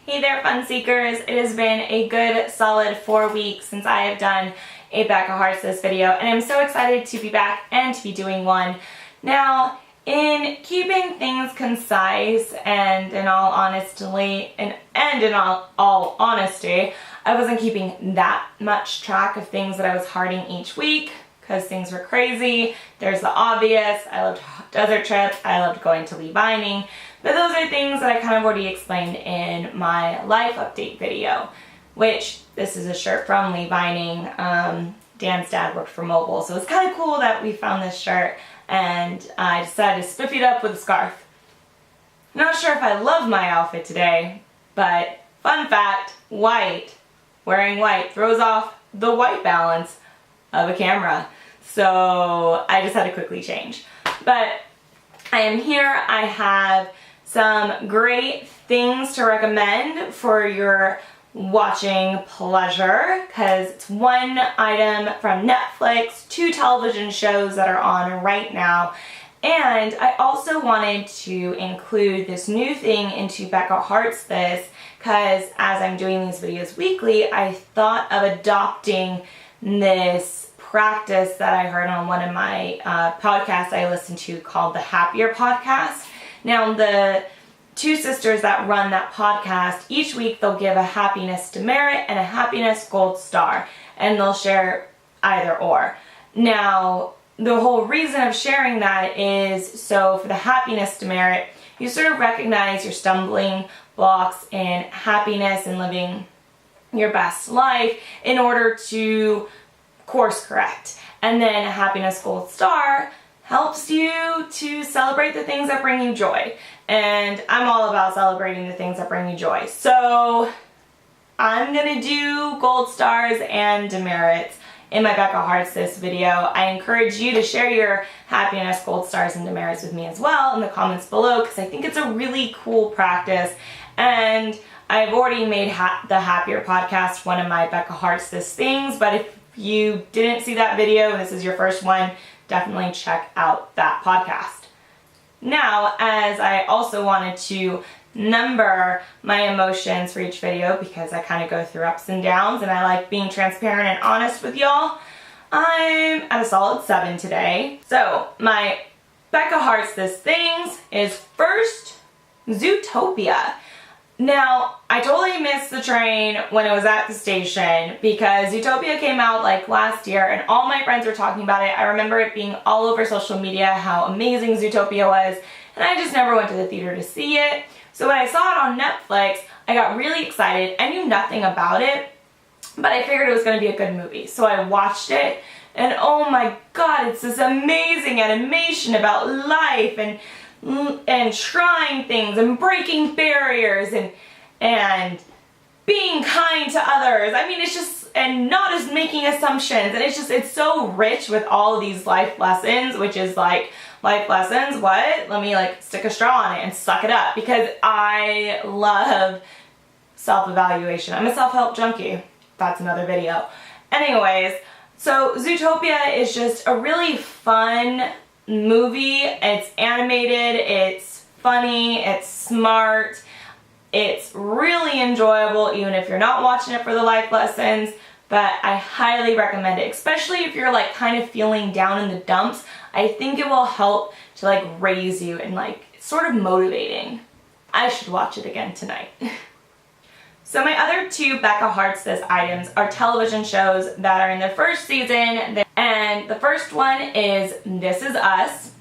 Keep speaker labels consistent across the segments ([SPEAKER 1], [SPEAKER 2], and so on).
[SPEAKER 1] Hey there, fun seekers. It has been a good solid 4 weeks since I have done a Becca Hearts this video, and I'm so excited to be back and to be doing one. Now, in keeping things concise and in all honesty, I wasn't keeping that much track of things that I was hearting each week because things were crazy. There's the obvious. I loved desert trips. I loved going to Lee Vining. But those are things that I kind of already explained in my life update video, which this is a shirt from Lee Vining. Dan's dad worked for Mobile, so it's kind of cool that we found this shirt, and I decided to spiffy it up with a scarf. Not sure if I love my outfit today, but fun fact, white, wearing white throws off the white balance of a camera. So I just had to quickly change. But I am here. I have some great things to recommend for your watching pleasure, because it's one item from Netflix, 2 television shows that are on right now, and I also wanted to include this new thing into Becca Hearts this, because as I'm doing these videos weekly, I thought of adopting this practice that I heard on one of my podcasts I listened to called the Happier Podcast. Now, the 2 sisters that run that podcast, each week they'll give a happiness demerit and a happiness gold star, and they'll share either or. Now, the whole reason of sharing that is so for the happiness demerit, you sort of recognize your stumbling blocks in happiness and living your best life in order to course correct. And then a happiness gold star helps you to celebrate the things that bring you joy. And I'm all about celebrating the things that bring you joy. So I'm gonna do gold stars and demerits in my Becca Hearts this video. I encourage you to share your happiness gold stars and demerits with me as well in the comments below, because I think it's a really cool practice. And I've already made the Happier Podcast one of my Becca Hearts this things, but if you didn't see that video and this is your first one, definitely check out that podcast. Now, as I also wanted to number my emotions for each video, because I kind of go through ups and downs and I like being transparent and honest with y'all, I'm at a solid 7 today. So my Becca Hearts this things is first Zootopia. Now, I totally missed the train when it was at the station because Zootopia came out like last year and all my friends were talking about it. I remember it being all over social media, how amazing Zootopia was, and I just never went to the theater to see it. So when I saw it on Netflix, I got really excited. I knew nothing about it, but I figured it was going to be a good movie. So I watched it, and oh my god, it's this amazing animation about life and trying things and breaking barriers and being kind to others. I mean, it's just, and not just making assumptions, and it's so rich with all of these life lessons, which is like, life lessons, what? Let me like stick a straw on it and suck it up, because I love self-evaluation. I'm a self-help junkie. That's another video. Anyways, so Zootopia is just a really fun movie. It's animated, it's funny, it's smart, it's really enjoyable even if you're not watching it for the life lessons, but I highly recommend it, especially if you're like kind of feeling down in the dumps. I think it will help to like raise you and like it's sort of motivating. I should watch it again tonight. So my other 2 Becca Hearts this items are television shows that are in their first season, and the first one is This Is Us,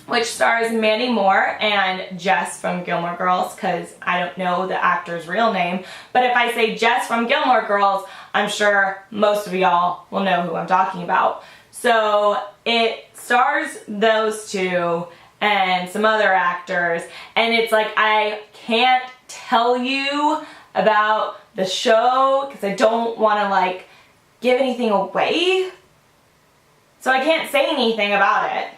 [SPEAKER 1] which stars Mandy Moore and Jess from Gilmore Girls, because I don't know the actor's real name, but if I say Jess from Gilmore Girls, I'm sure most of y'all will know who I'm talking about. So it stars those 2 and some other actors, and it's like I can't tell you about the show because I don't want to like give anything away, so I can't say anything about it,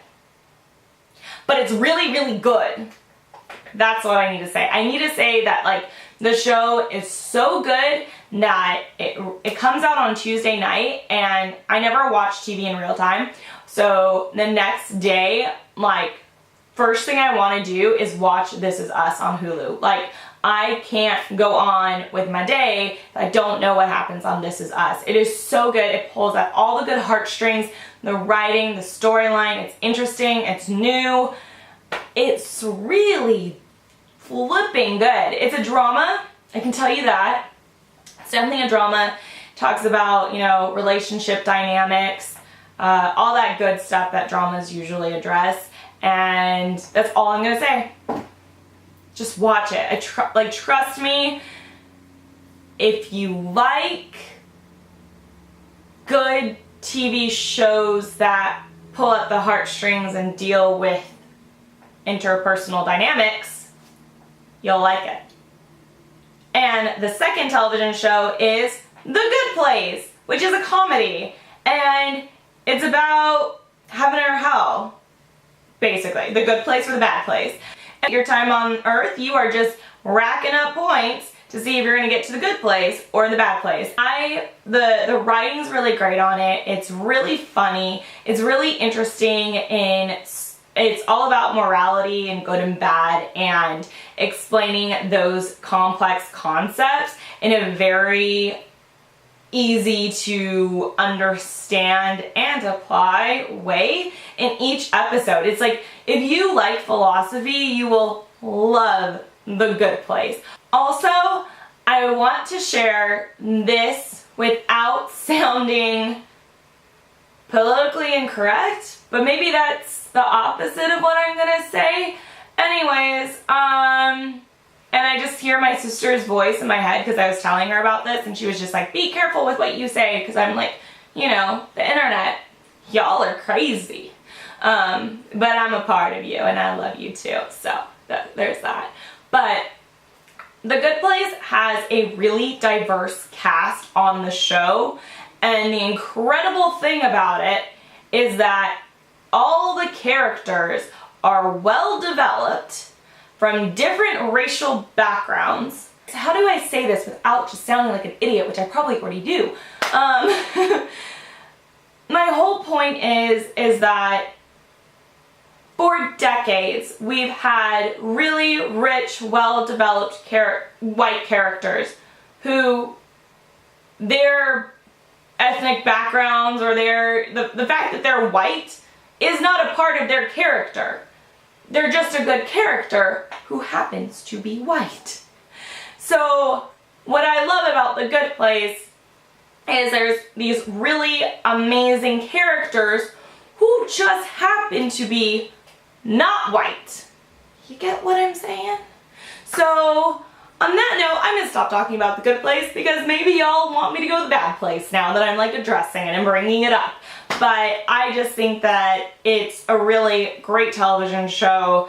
[SPEAKER 1] but it's really, really good. That's what I need to say. I need to say that like the show is so good that it comes out on Tuesday night, and I never watch TV in real time, so the next day, like, first thing I want to do is watch This Is Us on Hulu. Like, I can't go on with my day if I don't know what happens on This Is Us. It is so good. It pulls at all the good heartstrings, the writing, the storyline. It's interesting. It's new. It's really flipping good. It's a drama. I can tell you that. It's definitely a drama. It talks about, you know, relationship dynamics, all that good stuff that dramas usually address. And that's all I'm going to say. Just watch it. Trust me, if you like good TV shows that pull at the heartstrings and deal with interpersonal dynamics, you'll like it. And the second television show is The Good Place, which is a comedy. And it's about heaven or hell, basically. The good place or the bad place. Your time on Earth, you are just racking up points to see if you're going to get to the good place or the bad place. The writing's really great on it. It's really funny. It's really interesting it's all about morality and good and bad and explaining those complex concepts in a very easy to understand and apply way in each episode. It's like, if you like philosophy, you will love The Good Place. Also, I want to share this without sounding politically incorrect, but maybe that's the opposite of what I'm gonna say. Anyways, and I just hear my sister's voice in my head because I was telling her about this, and she was just like, be careful with what you say, because I'm like, you know, the internet, y'all are crazy. But I'm a part of you, and I love you too, so there's that. But The Good Place has a really diverse cast on the show, and the incredible thing about it is that all the characters are well developed from different racial backgrounds. So how do I say this without just sounding like an idiot, which I probably already do? My whole point is that for decades we've had really rich, well-developed white characters who their ethnic backgrounds or the fact that they're white is not a part of their character. They're just a good character who happens to be white. So what I love about The Good Place is there's these really amazing characters who just happen to be not white. You get what I'm saying? So on that note, I'm going to stop talking about The Good Place because maybe y'all want me to go to the bad place now that I'm like addressing it and bringing it up. But I just think that it's a really great television show.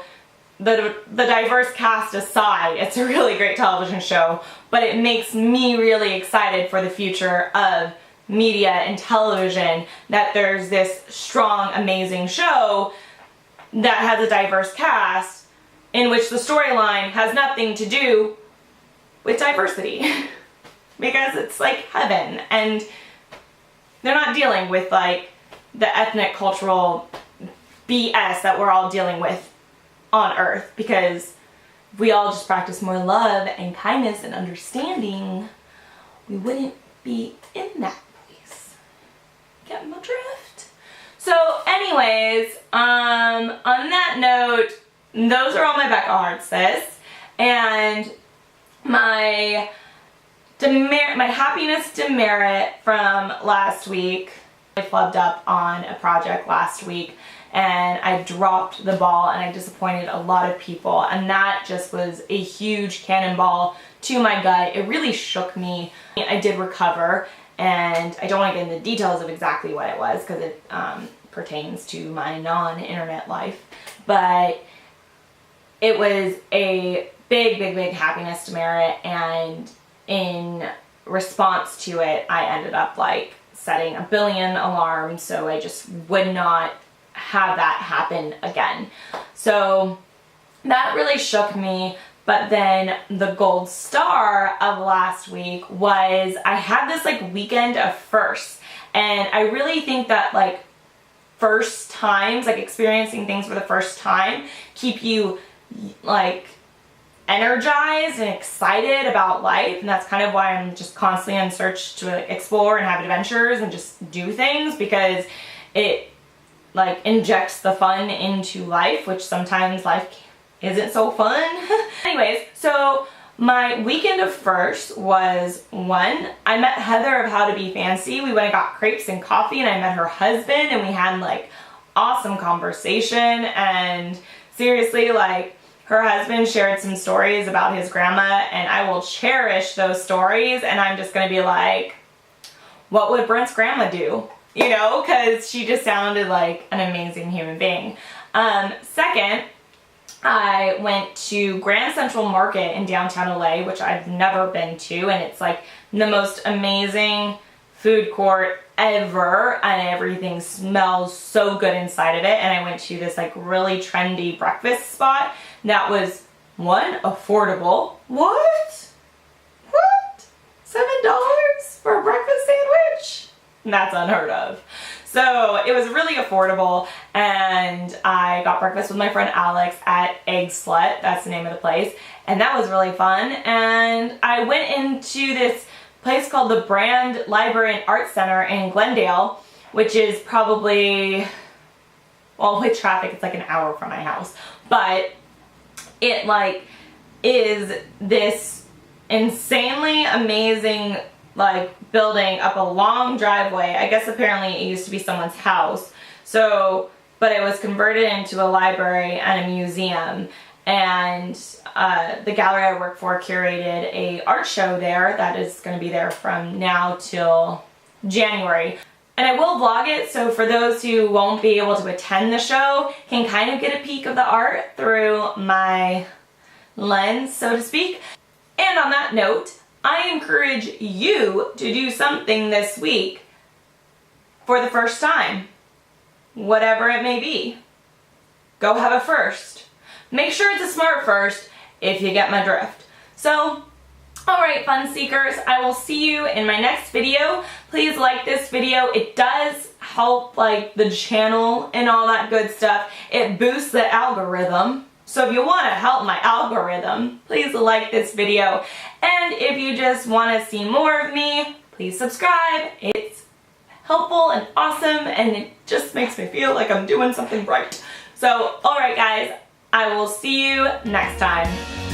[SPEAKER 1] The diverse cast aside, it's a really great television show, but it makes me really excited for the future of media and television that there's this strong, amazing show that has a diverse cast in which the storyline has nothing to do with diversity. Because it's like heaven, and they're not dealing with like the ethnic cultural BS that we're all dealing with on Earth, because if we all just practice more love and kindness and understanding, we wouldn't be in that place. Get my drift? So anyways, on that note, those are all my Becca Hearts, sis. And my happiness demerit from last week, I flubbed up on a project last week and I dropped the ball and I disappointed a lot of people, and that just was a huge cannonball to my gut. It really shook me. I did recover, and I don't want to get into details of exactly what it was because it pertains to my non-internet life, but it was a big happiness demerit, and in response to it I ended up like setting 1 billion alarms so I just would not have that happen again. So that really shook me. But then the gold star of last week was I had this like weekend of firsts, and I really think that like first times, like experiencing things for the first time, keep you like energized and excited about life, and that's kind of why I'm just constantly on search to explore and have adventures and just do things, because it like injects the fun into life, which sometimes life isn't so fun. Anyways, so my weekend of first was one, I met Heather of How to Be Fancy. We went and got crepes and coffee, and I met her husband, and we had like awesome conversation. And seriously, like, her husband shared some stories about his grandma, and I will cherish those stories, and I'm just gonna be like, what would Brent's grandma do? You know, because she just sounded like an amazing human being. Second, I went to Grand Central Market in downtown LA, which I've never been to, and it's like the most amazing food court ever, and everything smells so good inside of it. And I went to this like really trendy breakfast spot that was, one, affordable. What? $7 for a breakfast sandwich? That's unheard of. So it was really affordable, and I got breakfast with my friend Alex at Egg Slut, that's the name of the place, and that was really fun. And I went into this place called the Brand Library and Art Center in Glendale, which is probably, well, with traffic it's like an hour from my house, but it like is this insanely amazing like building up a long driveway. I guess apparently it used to be someone's house, so, but it was converted into a library and a museum. And the gallery I work for curated a art show there that is going to be there from now till January. And I will vlog it, so for those who won't be able to attend the show can kind of get a peek of the art through my lens, so to speak. And on that note, I encourage you to do something this week for the first time, whatever it may be. Go have a first. Make sure it's a smart first, if you get my drift. So, alright fun seekers, I will see you in my next video. Please like this video. It does help like the channel and all that good stuff. It boosts the algorithm. So if you want to help my algorithm, please like this video. And if you just want to see more of me, please subscribe. It's helpful and awesome, and it just makes me feel like I'm doing something right. So, alright guys, I will see you next time.